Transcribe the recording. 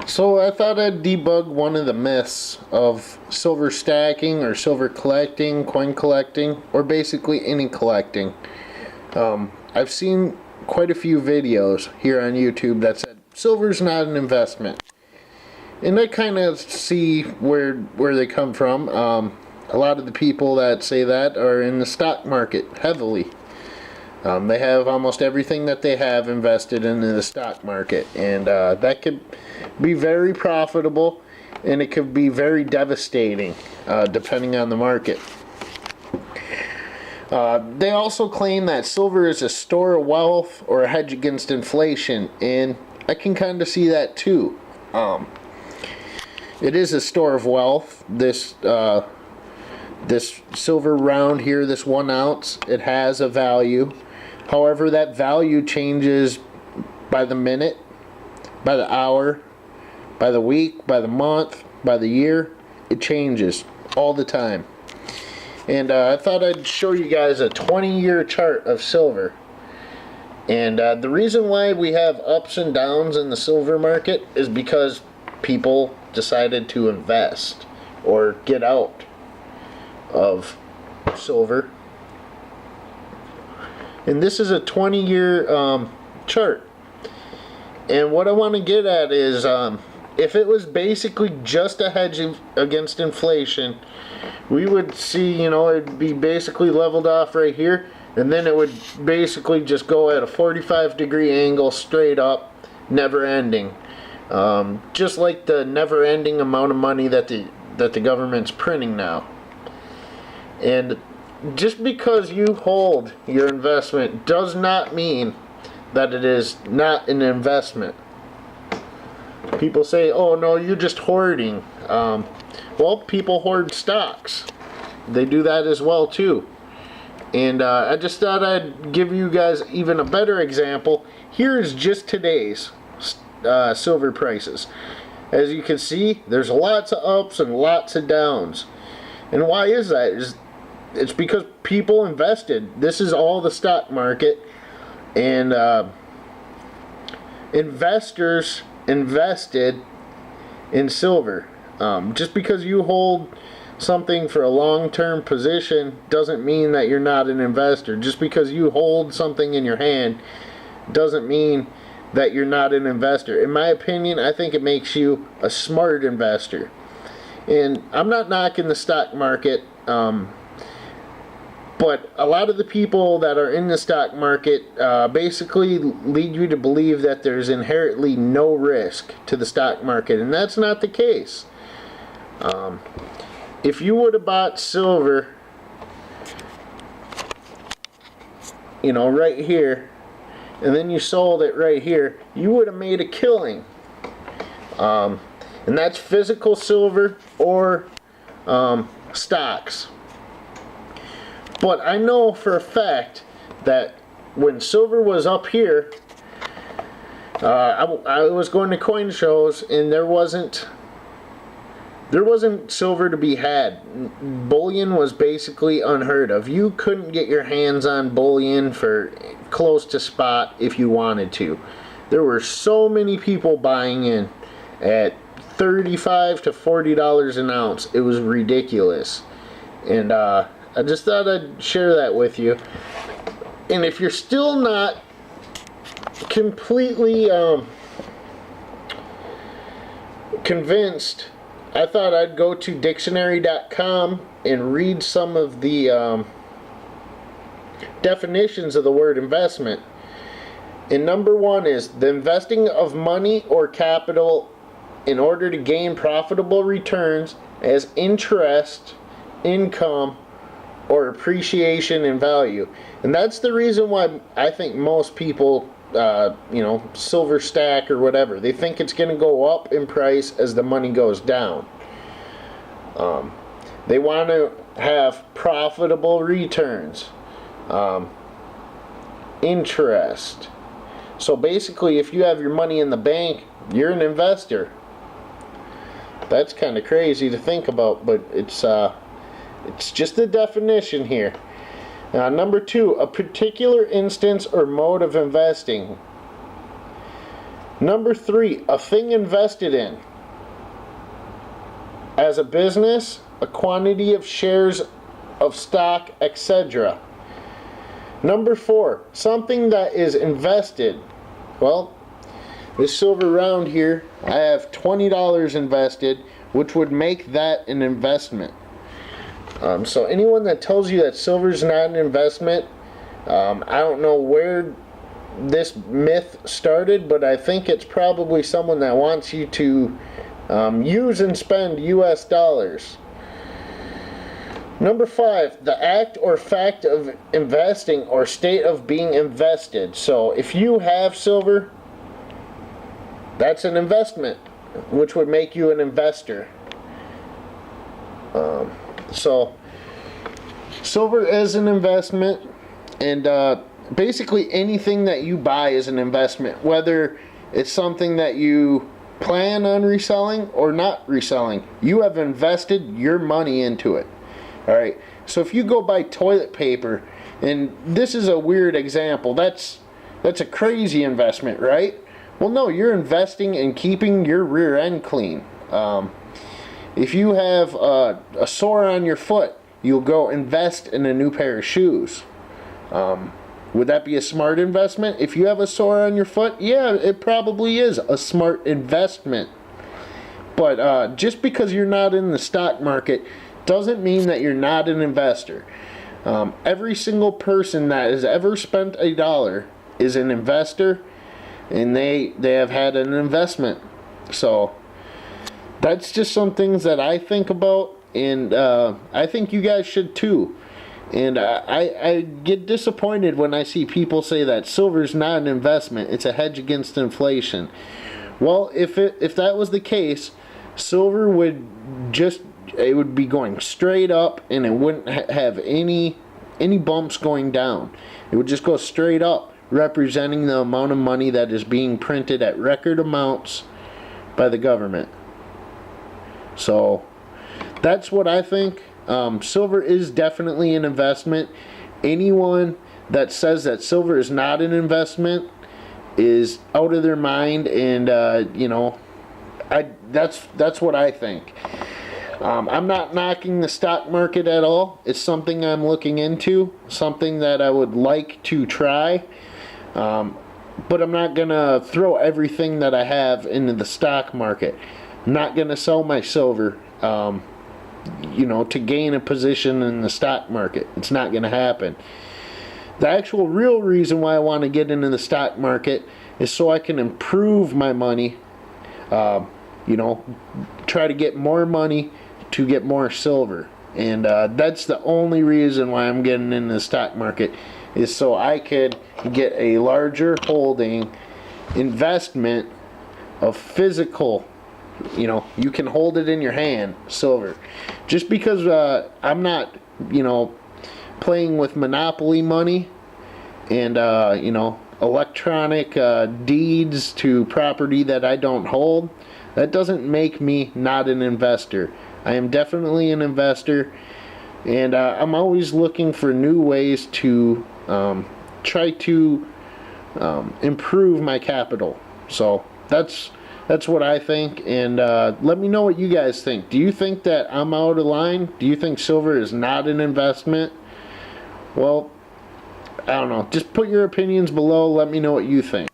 So I thought I'd debug one of the myths of silver stacking or silver collecting, coin collecting, or basically any collecting. I've seen quite a few videos here on YouTube that said silver's not an investment. And I kind of see where they come from. A lot of the people that say that are in the stock market heavily. They have almost everything that they have invested in the stock market, and that could be very profitable, and it could be very devastating depending on the market. They also claim that silver is a store of wealth or a hedge against inflation, and I can kind of see that too. It is a store of wealth. This silver round here, this 1 ounce, it has a value. However, that value changes by the minute, by the hour, by the week, by the month, by the year. It changes all the time. And I thought I'd show you guys a 20-year chart of silver. And the reason why we have ups and downs in the silver market is because people decided to invest or get out of silver. And this is a 20-year chart. And what I want to get at is if it was basically just a hedge against inflation, we would see, it'd be basically leveled off right here, and then it would basically just go at a 45-degree angle straight up, never ending. Just like the never-ending amount of money that the government's printing now. And just because you hold your investment does not mean that it is not an investment. People say, oh no, you're just hoarding. Well, people hoard stocks. They do that as well too. And I just thought I'd give you guys even a better example. Here is just today's silver prices. As you can see, there's lots of ups and lots of downs. And why is that? It's because people invested. This is all the stock market, and investors invested in silver. Just because you hold something for a long-term position doesn't mean that you're not an investor. Just because you hold something in your hand doesn't mean that you're not an investor. In my opinion, I think it makes you a smart investor. And I'm not knocking the stock market, but a lot of the people that are in the stock market basically lead you to believe that there's inherently no risk to the stock market, and that's not the case. If you would have bought silver, right here, and then you sold it right here, you would have made a killing. And that's physical silver or stocks. But I know for a fact that when silver was up here, I was going to coin shows, and there wasn't silver to be had. Bullion was basically unheard of. You couldn't get your hands on bullion for close to spot if you wanted to. There were so many people buying in at $35 to $40 an ounce. It was ridiculous. And I just thought I'd share that with you. And if you're still not completely convinced, I thought I'd go to dictionary.com and read some of the definitions of the word investment. And number one is the investing of money or capital in order to gain profitable returns as interest, income, or appreciation in value. And that's the reason why I think most people silver stack or whatever, they think it's going to go up in price as the money goes down. They want to have profitable returns, interest. So basically, if you have your money in the bank, you're an investor. That's kind of crazy to think about, but it's just the definition here. Number two, a particular instance or mode of investing. Number 3, a thing invested in. As a business, a quantity of shares of stock, etc. Number 4, something that is invested. Well, this silver round here, I have $20 invested, which would make that an investment. So anyone that tells you that silver is not an investment, I don't know where this myth started, but I think it's probably someone that wants you to use and spend US dollars. Number 5, the act or fact of investing or state of being invested. So if you have silver, that's an investment, which would make you an investor. So silver is an investment, and basically anything that you buy is an investment, whether it's something that you plan on reselling or not reselling. You have invested your money into it. Alright, so if you go buy toilet paper, and this is a weird example, that's a crazy investment, right? Well, no, you're investing in keeping your rear end clean. If you have a sore on your foot, you'll go invest in a new pair of shoes. Would that be a smart investment? If you have a sore on your foot, yeah, it probably is a smart investment. But just because you're not in the stock market doesn't mean that you're not an investor. Every single person that has ever spent $1 is an investor, and they have had an investment. So that's just some things that I think about, and I think you guys should too. And I get disappointed when I see people say that silver is not an investment, it's a hedge against inflation. Well, if that was the case, silver would it would be going straight up, and it wouldn't have any bumps going down. It would just go straight up, representing the amount of money that is being printed at record amounts by the government. So that's what I think. Silver is definitely an investment. Anyone that says that silver is not an investment is out of their mind, and that's what I think. I'm not knocking the stock market at all. It's something I'm looking into, something that I would like to try. But I'm not going to throw everything that I have into the stock market. I'm not going to sell my silver, to gain a position in the stock market. It's not going to happen. The actual real reason why I want to get into the stock market is so I can improve my money, try to get more money to get more silver. And that's the only reason why I'm getting into the stock market, is so I could get a larger holding investment of physical, you can hold it in your hand, silver. Just because I'm not, playing with monopoly money and, electronic deeds to property that I don't hold, that doesn't make me not an investor. I am definitely an investor, and I'm always looking for new ways to try to improve my capital. So that's what I think, and let me know what you guys think. Do you think that I'm out of line? Do you think silver is not an investment? Well, I don't know. Just put your opinions below. Let me know what you think.